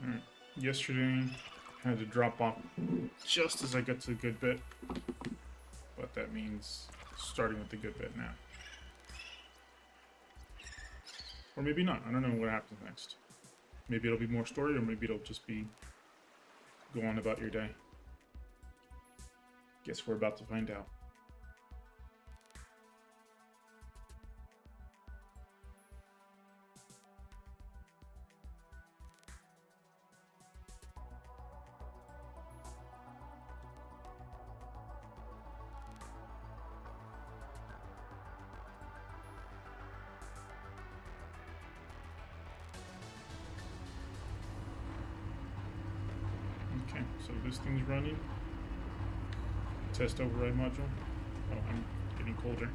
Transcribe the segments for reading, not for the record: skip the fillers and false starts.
Alright. Yesterday, I had to drop off just as I got to the good bit. But that means starting with the good bit now. Or maybe not. I don't know what happens next. Maybe it'll be more story, or maybe it'll just be go on about your day. Guess we're about to find out. Okay, so this thing's running. Test override module. Oh, I'm getting colder.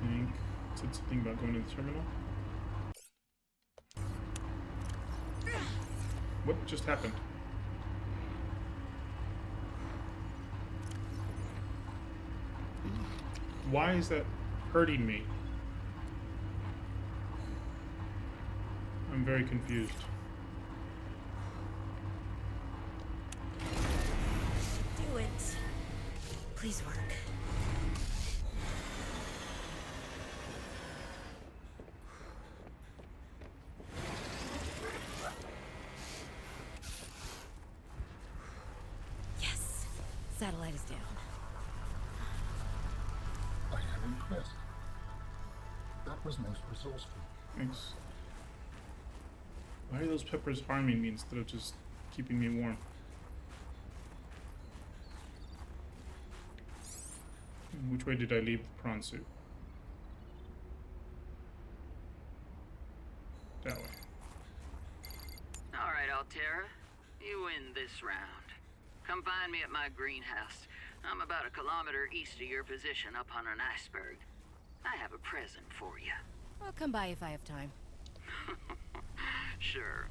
I think it said something about going to the terminal. What just happened? Why is that hurting me? I'm very confused. Do it. Please work. Yes. Satellite is down. I am impressed. That was most resourceful. Thanks. Why are those peppers harming me instead of just keeping me warm? Which way did I leave the prawn suit? That way. All right, Altera. You win this round. Come find me at my greenhouse. I'm about 1 kilometer east of your position up on an iceberg. I have a present for you. I'll come by if I have time. Sure,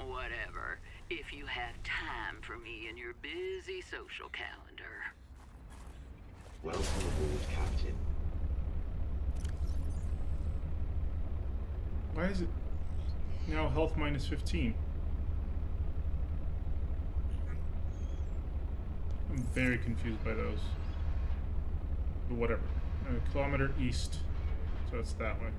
whatever. If you have time for me in your busy social calendar. Welcome aboard, Captain. Why is it now health minus 15? I'm very confused by those. But whatever. 1 kilometer east. So it's that way.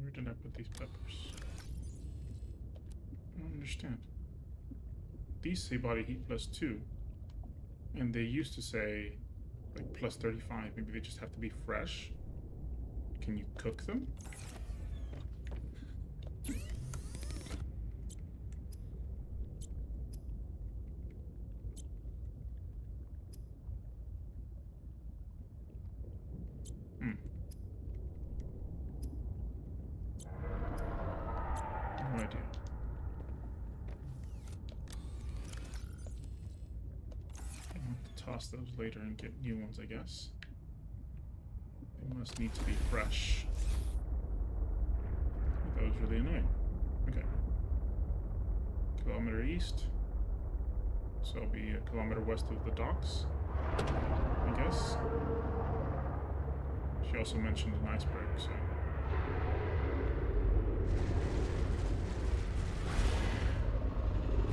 Where did I put these peppers? I don't understand. These say body heat +2. And they used to say like +35. Maybe they just have to be fresh. Can you cook them? Hmm. No idea. I'll have to toss those later and get new ones, I guess. They must need to be fresh. That was really annoying. Okay. Kilometer east. So I'll be 1 kilometer west of the docks, I guess. She also mentioned an iceberg, so...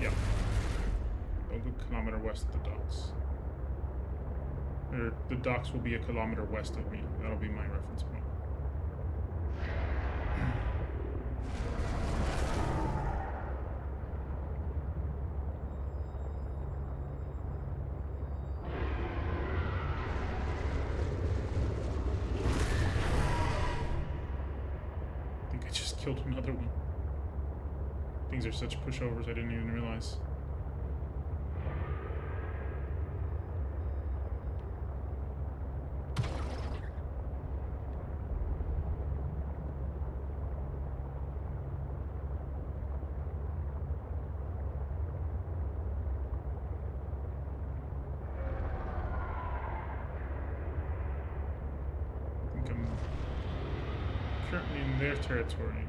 Yeah. I'll go 1 kilometer west of the docks. Or the docks will be 1 kilometer west of me. That'll be my reference point. killed another one. Things are such pushovers, I didn't even realize. I think I'm currently in their territory.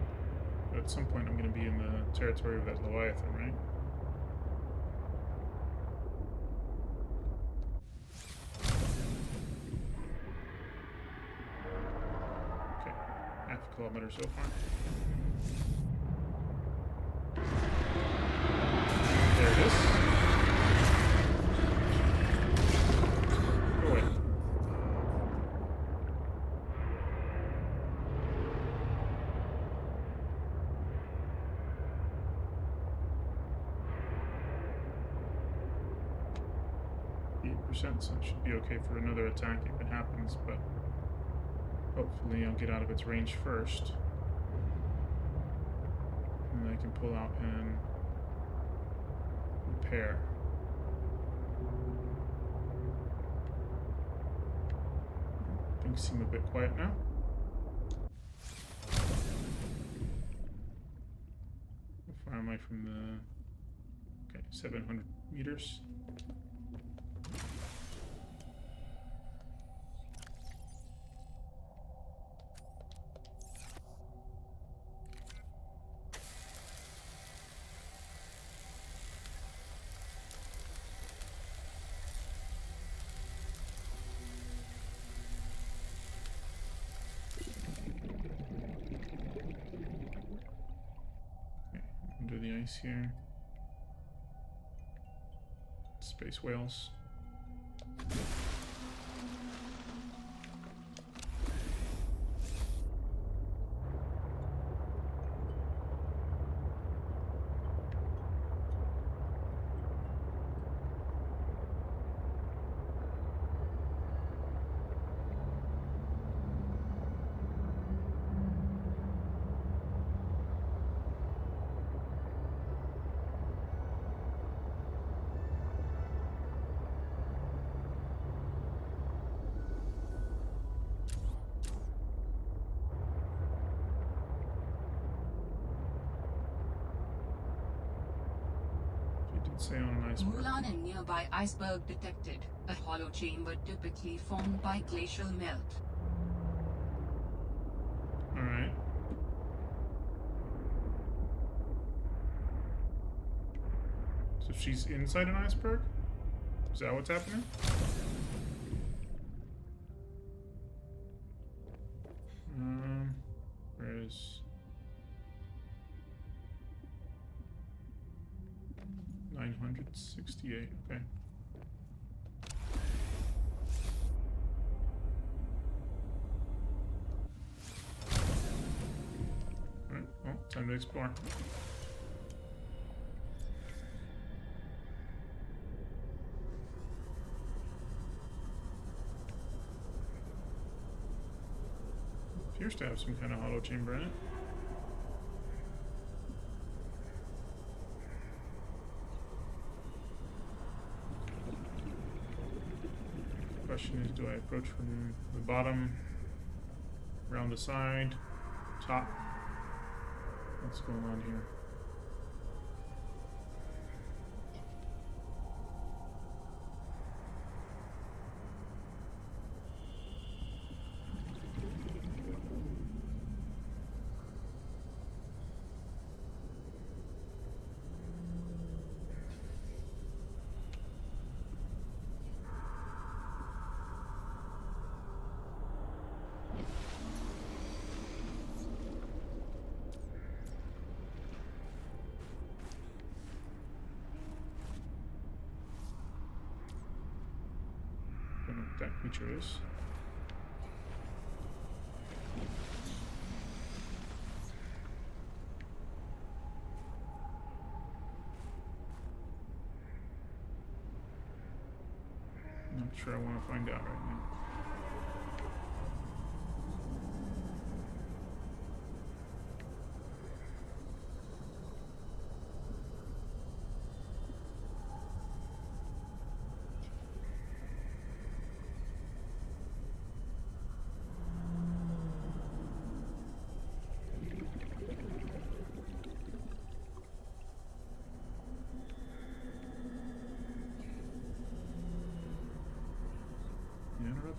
But at some point I'm going to be in the territory of that Leviathan, right? Okay, half a kilometer so far. There it is. Go away. 8%, so it should be okay for another attack if it happens, but hopefully I'll get out of its range first. And then I can pull out and repair. Things seem a bit quiet now. How far am I from the... Okay, 700 meters. Under the ice here. Space whales. Say on an iceberg. Mulan and nearby iceberg detected. A hollow chamber typically formed by glacial melt. Alright. So she's inside an iceberg? Is that what's happening? Where's 968, okay. Alright, well, time to explore. Appears to have some kind of hollow chamber in it. Question is, do I approach from the bottom, around the side, top? What's going on here? Don't know what that creature is. Not sure I want to find out right now.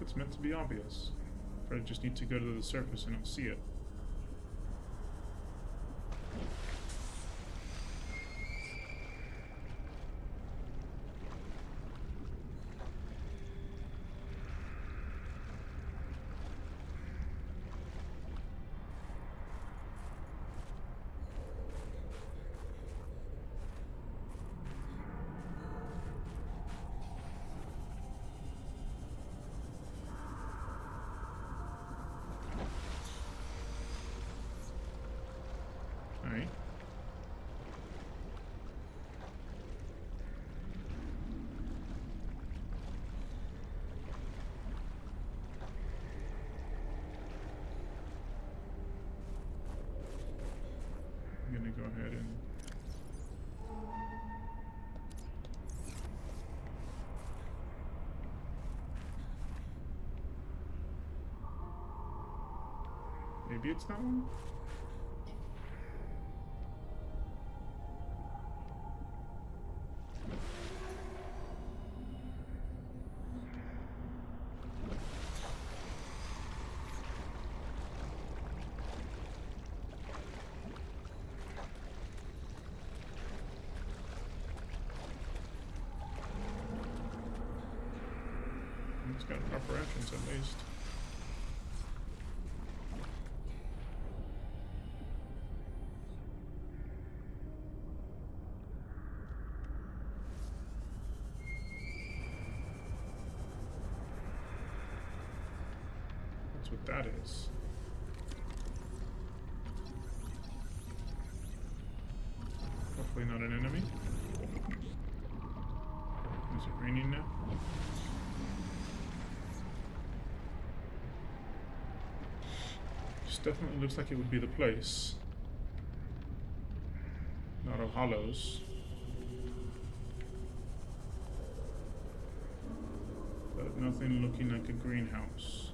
it's meant to be obvious. I just need to go to the surface and I'll see it. Alright. I'm gonna go ahead and maybe it's that one? It's got proper entrance at least. That's what that is. Hopefully not an enemy. Is it raining now? This definitely looks like it would be the place. Not of hollows. But nothing looking like a greenhouse.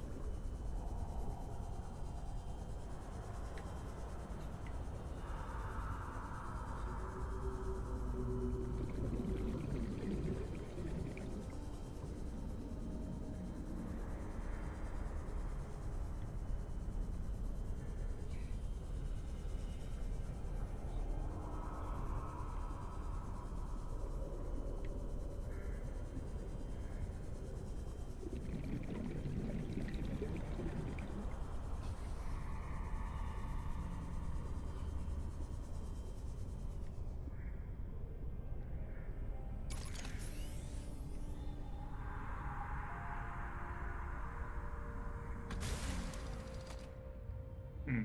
Hmm.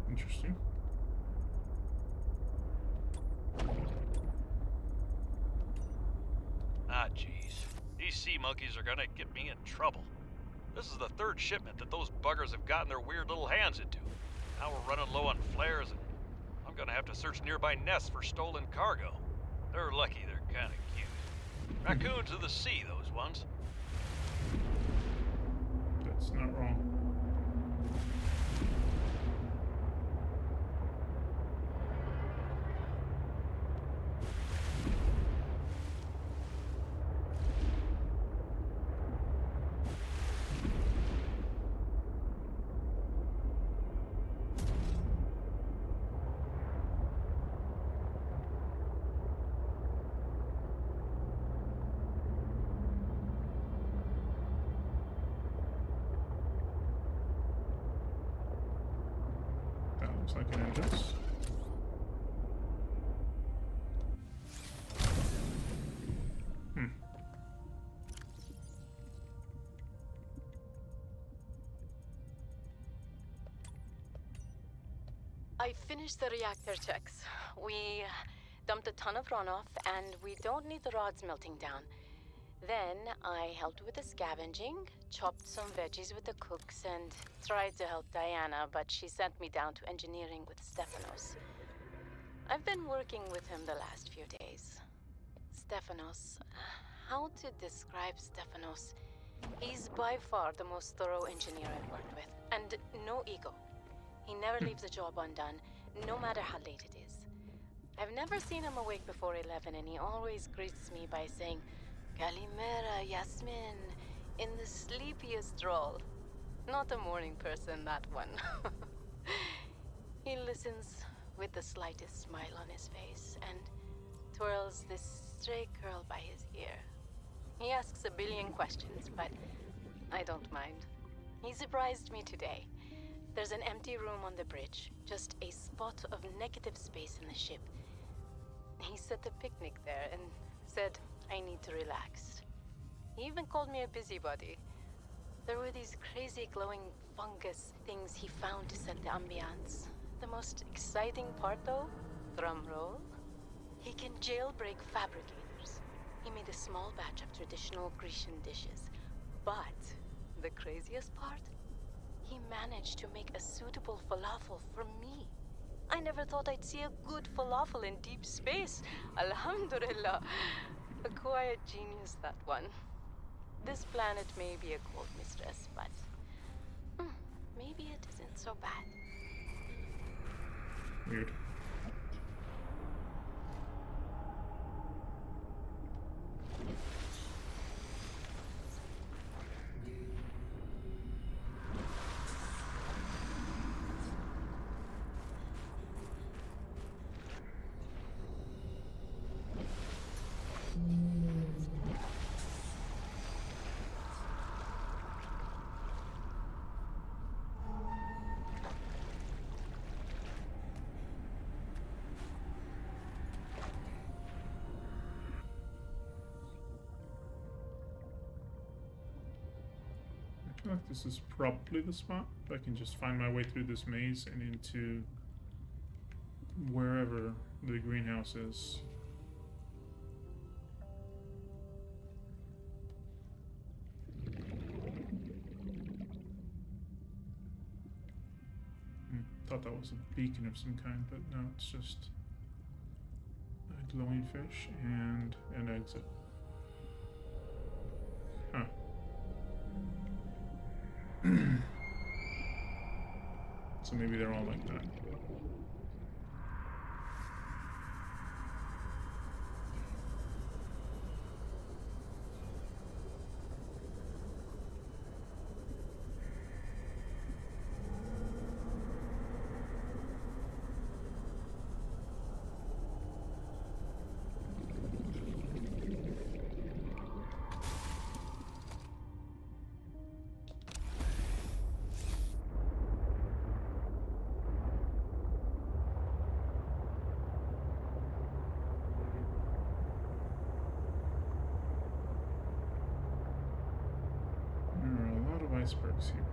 Interesting. Ah, jeez. These sea monkeys are gonna get me in trouble. This is the third shipment that those buggers have gotten their weird little hands into. Now we're running low on flares, and I'm gonna have to search nearby nests for stolen cargo. They're lucky they're kinda cute. Raccoons of the sea, those ones. That's not wrong. Looks like an entrance. I finished the reactor checks. We dumped a ton of runoff, and we don't need the rods melting down. Then I helped with the scavenging, chopped some veggies with the cooks, and tried to help Diana, but she sent me down to engineering with Stefanos. I've been working with him the last few days. Stefanos. How to describe Stefanos? He's by far the most thorough engineer I've worked with, and no ego. He never leaves a job undone, no matter how late it is. I've never seen him awake before 11, and he always greets me by saying, Kalimera, Yasmin, in the sleepiest drawl. Not a morning person, that one. He listens with the slightest smile on his face and twirls this stray curl by his ear. He asks a billion questions, but I don't mind. He surprised me today. There's an empty room on the bridge, just a spot of negative space in the ship. He set a picnic there and said I need to relax. He even called me a busybody. There were these crazy glowing fungus things he found to set the ambiance. The most exciting part though, drum roll, he can jailbreak fabricators. He made a small batch of traditional Grecian dishes. But the craziest part? He managed to make a suitable falafel for me. I never thought I'd see a good falafel in deep space. Alhamdulillah. A quiet genius, that one. This planet may be a cold mistress, but maybe it isn't so bad. Weird. I feel like this is probably the spot. If I can just find my way through this maze and into wherever the greenhouse is. Thought that was a beacon of some kind, but no, it's just a glowing fish and an exit. Huh. So maybe they're all like that. Icebergs here.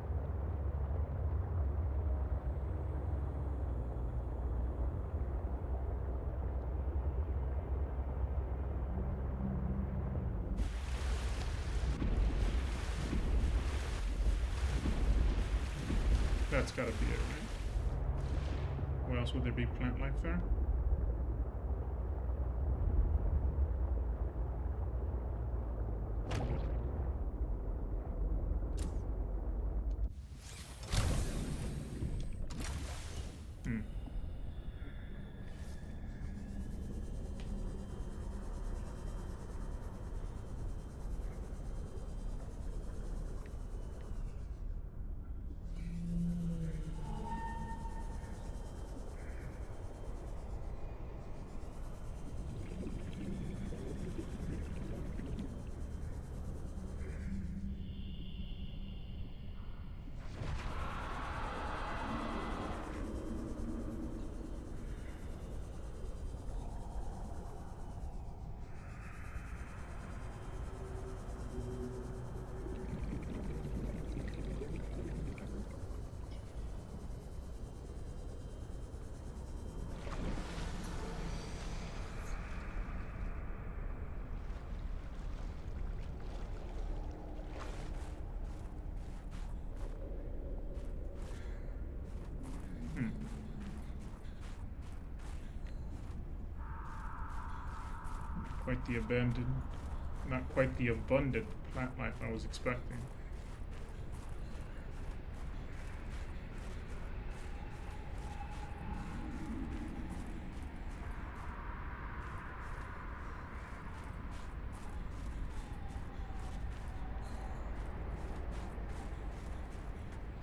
That's gotta be it, right? Where else would there be plant life there? quite the abandoned, not quite the abundant plant life I was expecting.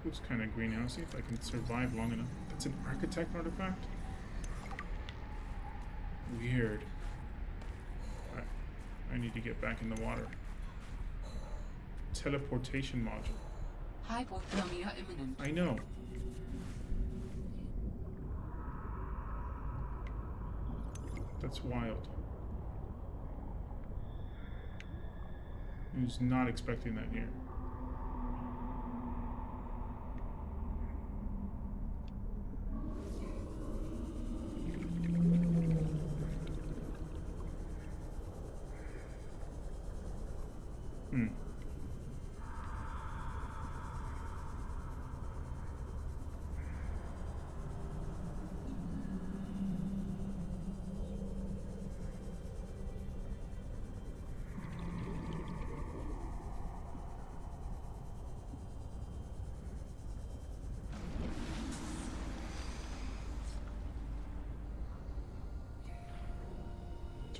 Looks kind of greenhousey if I can survive long enough. That's an architect artifact? Weird. I need to get back in the water. Teleportation module. Hypothermia imminent. I know. That's wild. I was not expecting that here.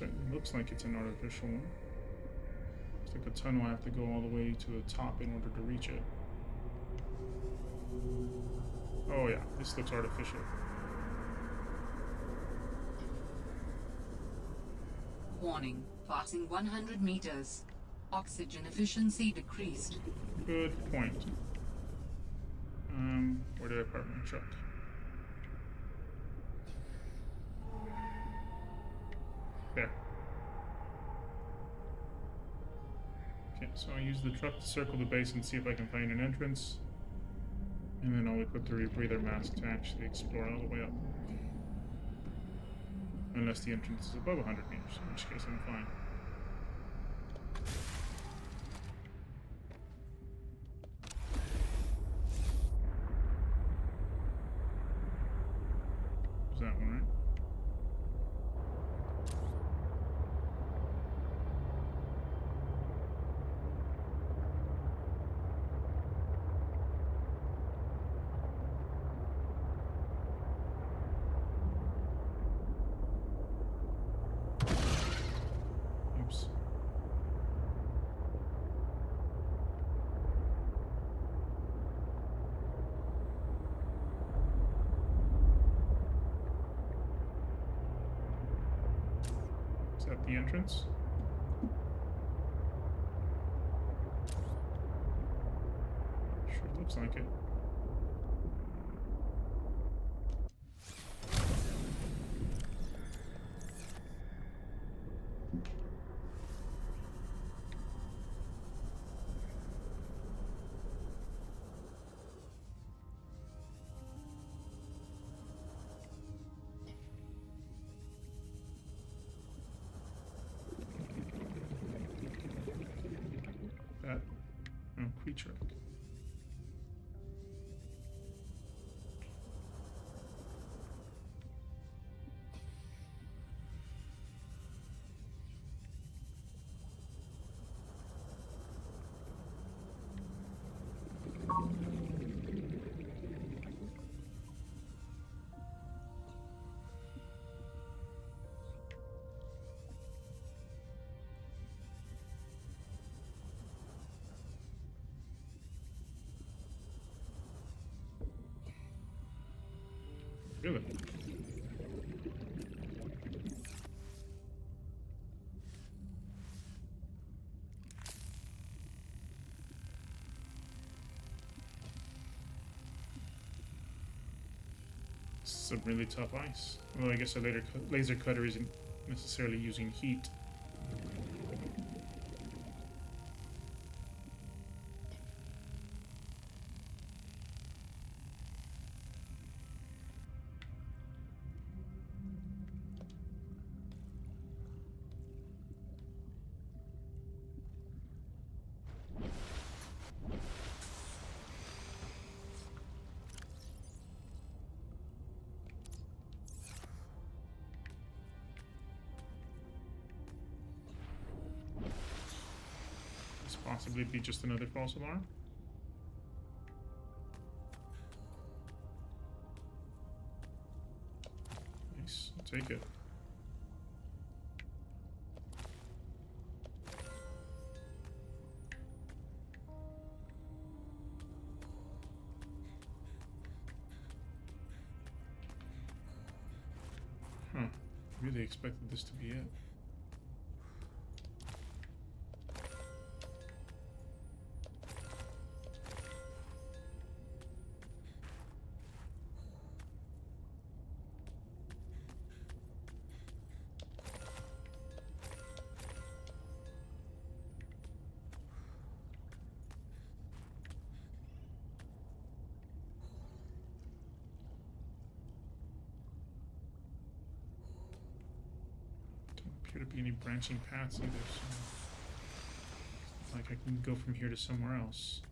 It looks like it's an artificial one. It's like a tunnel I have to go all the way to the top in order to reach it. Oh yeah, this looks artificial. Warning, passing 100 meters. Oxygen efficiency decreased. Good point. Where did I park my truck? There. Okay, so I use the truck to circle the base and see if I can find an entrance. And then I'll equip the rebreather mask to actually explore all the way up. Unless the entrance is above 100 meters, in which case I'm fine. Is that one right? Oops. Is that the entrance? Sure looks like it. That creature. Really? Some really tough ice. Well, I guess a laser cutter isn't necessarily using heat. possibly be just another false alarm. Nice, I'll take it. Huh, really expected this to be it. Appear to be any branching paths either, so like I can go from here to somewhere else.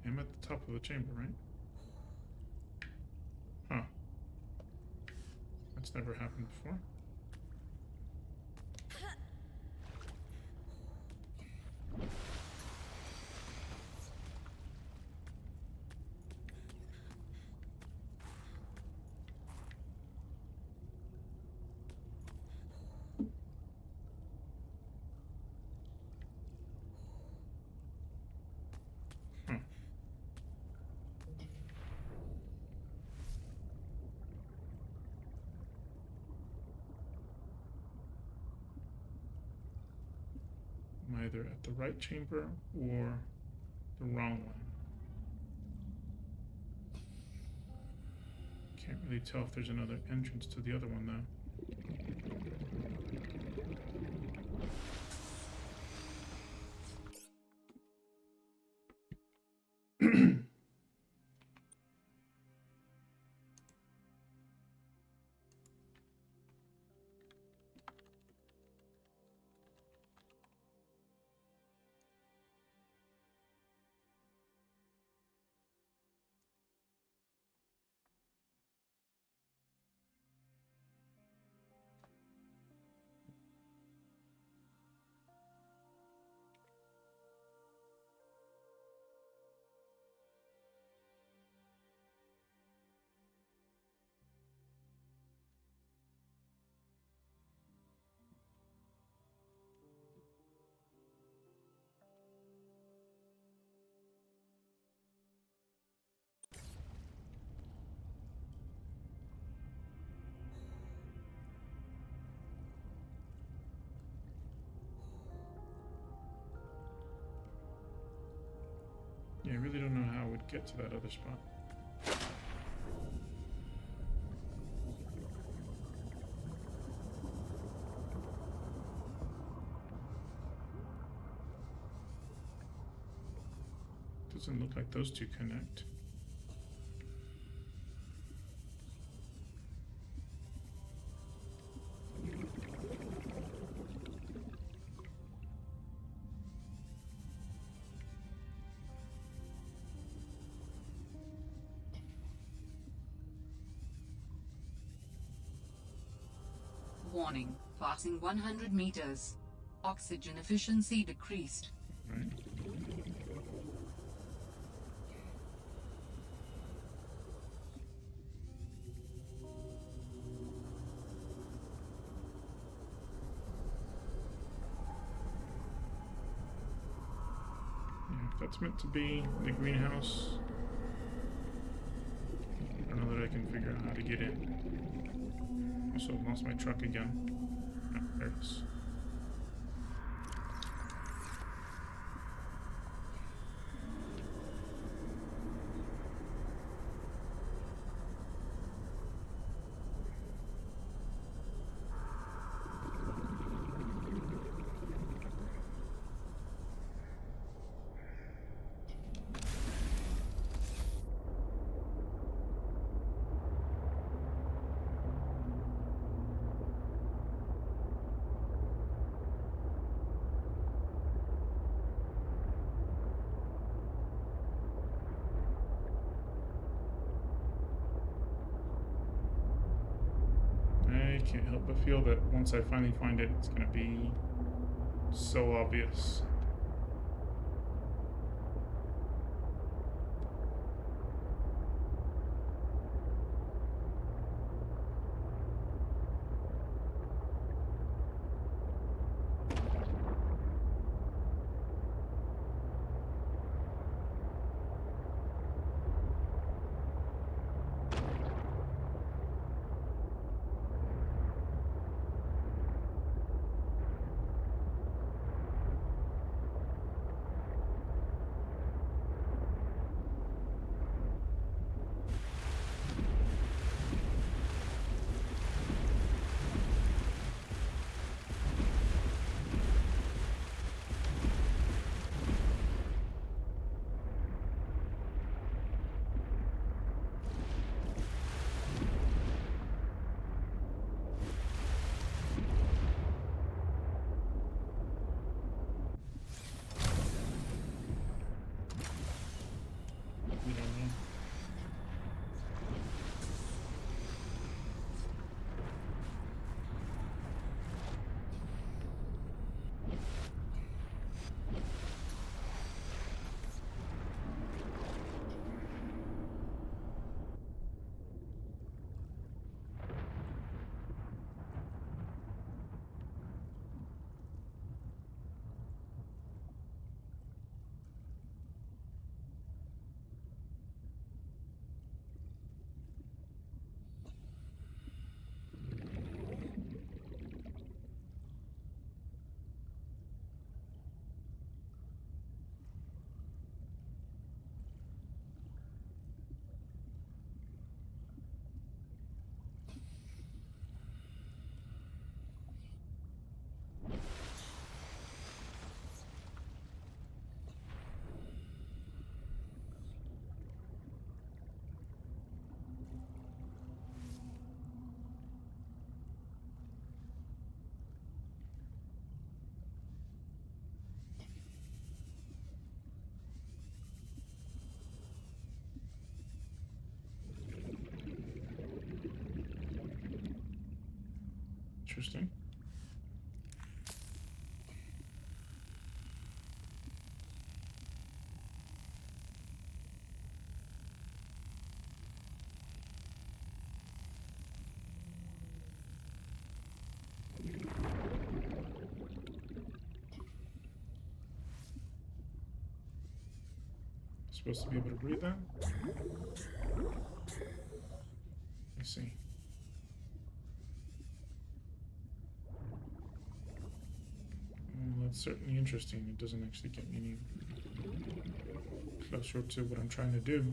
I'm at the top of the chamber, right? Huh. That's never happened before. I'm either at the right chamber or the wrong one. Can't really tell if there's another entrance to the other one though. Yeah, I really don't know how I would get to that other spot. Doesn't look like those two connect. Warning, passing 100 meters. Oxygen efficiency decreased. Right. Yeah, if that's meant to be the greenhouse, I don't know that I can figure out how to get in. Also, I've lost my truck again. Oh, there it is. can't help but feel that once I finally find it, it's gonna be so obvious. We don't know. Interesting. Supposed to be able to breathe that? I see. Well, that's certainly interesting. It doesn't actually get me any closer to what I'm trying to do.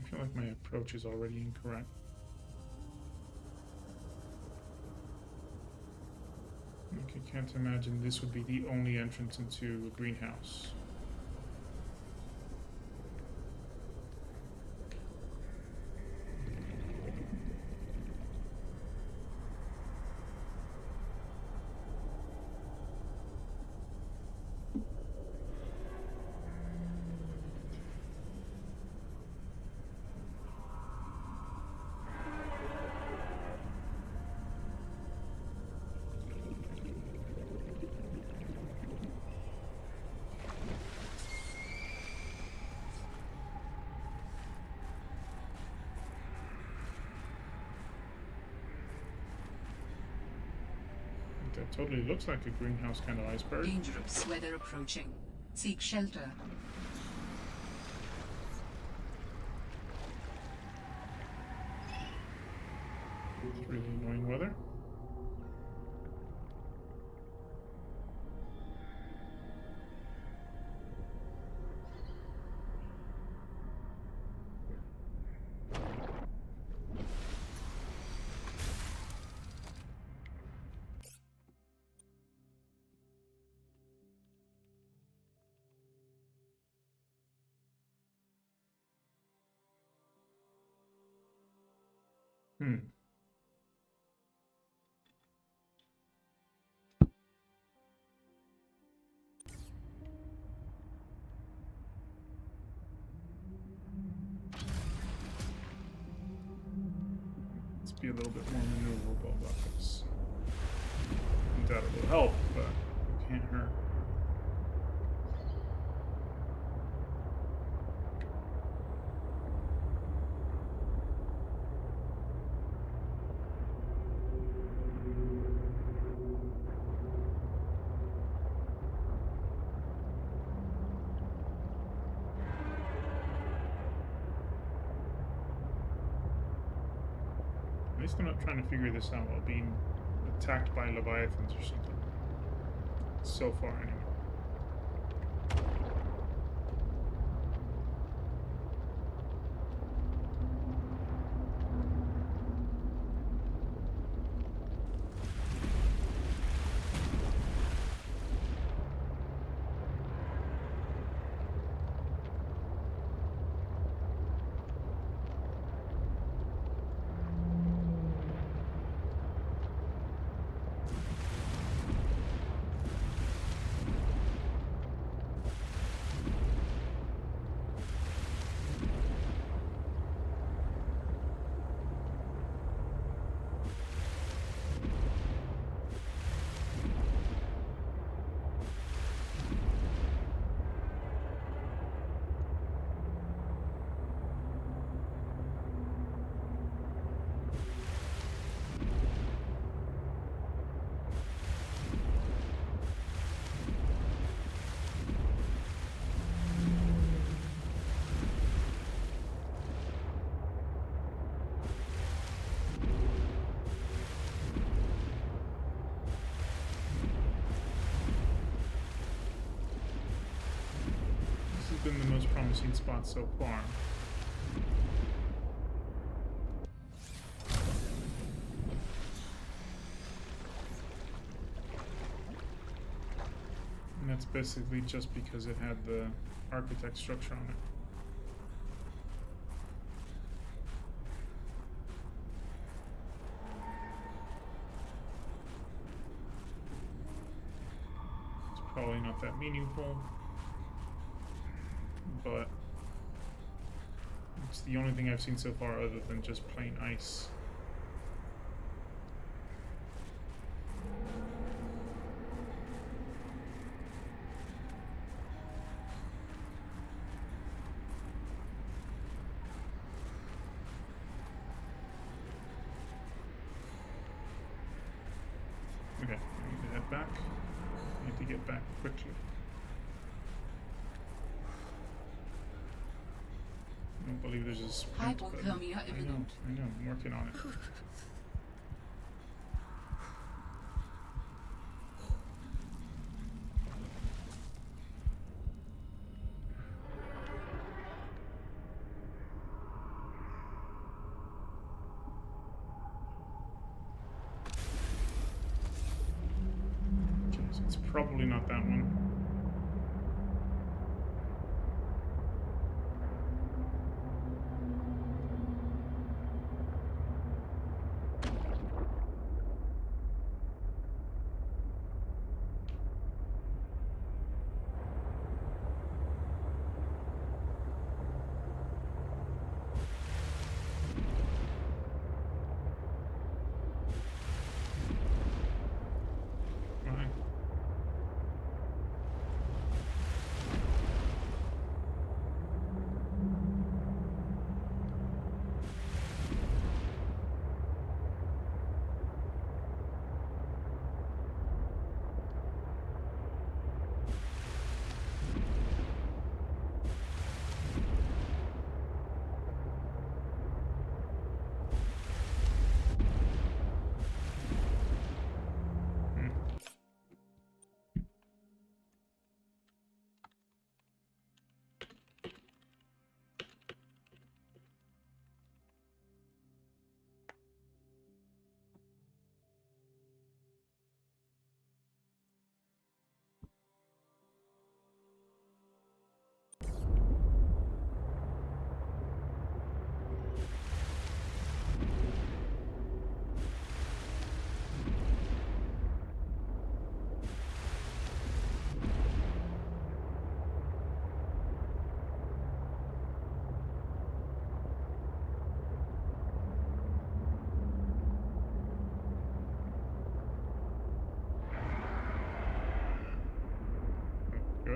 I feel like my approach is already incorrect. Like, I can't imagine this would be the only entrance into a greenhouse. That totally looks like a greenhouse kind of iceberg. Dangerous weather approaching. Seek shelter. It's really annoying weather. Hmm. Let's be a little bit more maneuverable about this. I doubt it will help, but it can't hurt. At least I'm not trying to figure this out while being attacked by leviathans or something. So far, anyway. Been the most promising spot so far. And that's basically just because it had the architect structure on it. It's probably not that meaningful, but it's the only thing I've seen so far other than just plain ice. Okay, I need to head back. I need to get back quickly. I don't believe there's a sprint button. Hypothermia imminent. I know, I'm working on it. Okay, so it's probably not that one. Fine.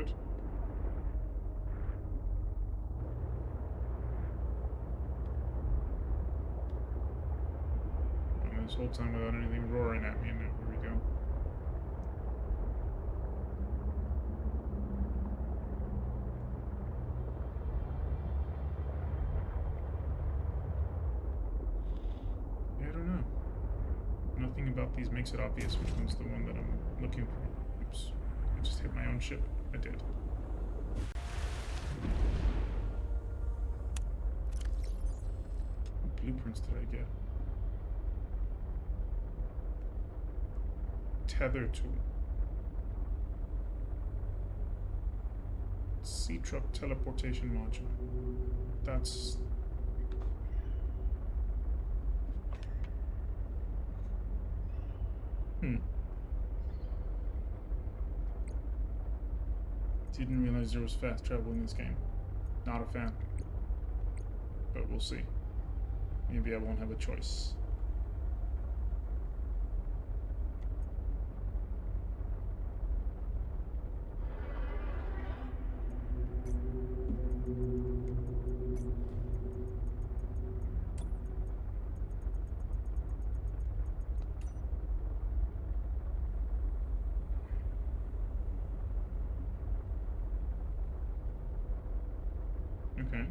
good. And this whole time without anything roaring at me, and here we go. Yeah, I don't know. Nothing about these makes it obvious which one's the one that I'm looking for. Oops. I just hit my own ship. I did. What blueprints did I get? Tether tool. Sea truck teleportation module. That's... Didn't realize there was fast travel in this game. Not a fan. But we'll see. Maybe I won't have a choice. Okay.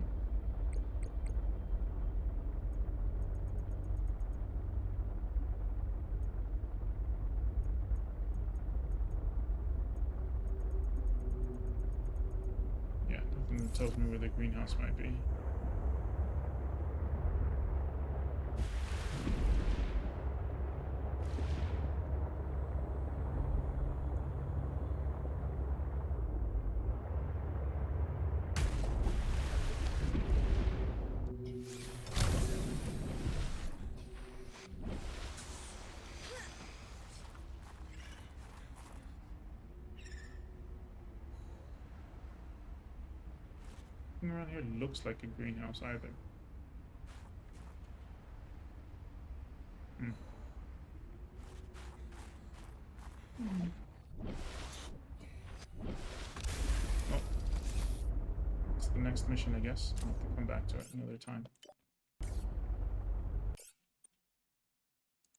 Yeah, nothing that tells me where the greenhouse might be. Nothing around here looks like a greenhouse either. Well, it's the next mission, I guess. I'll have to come back to it another time.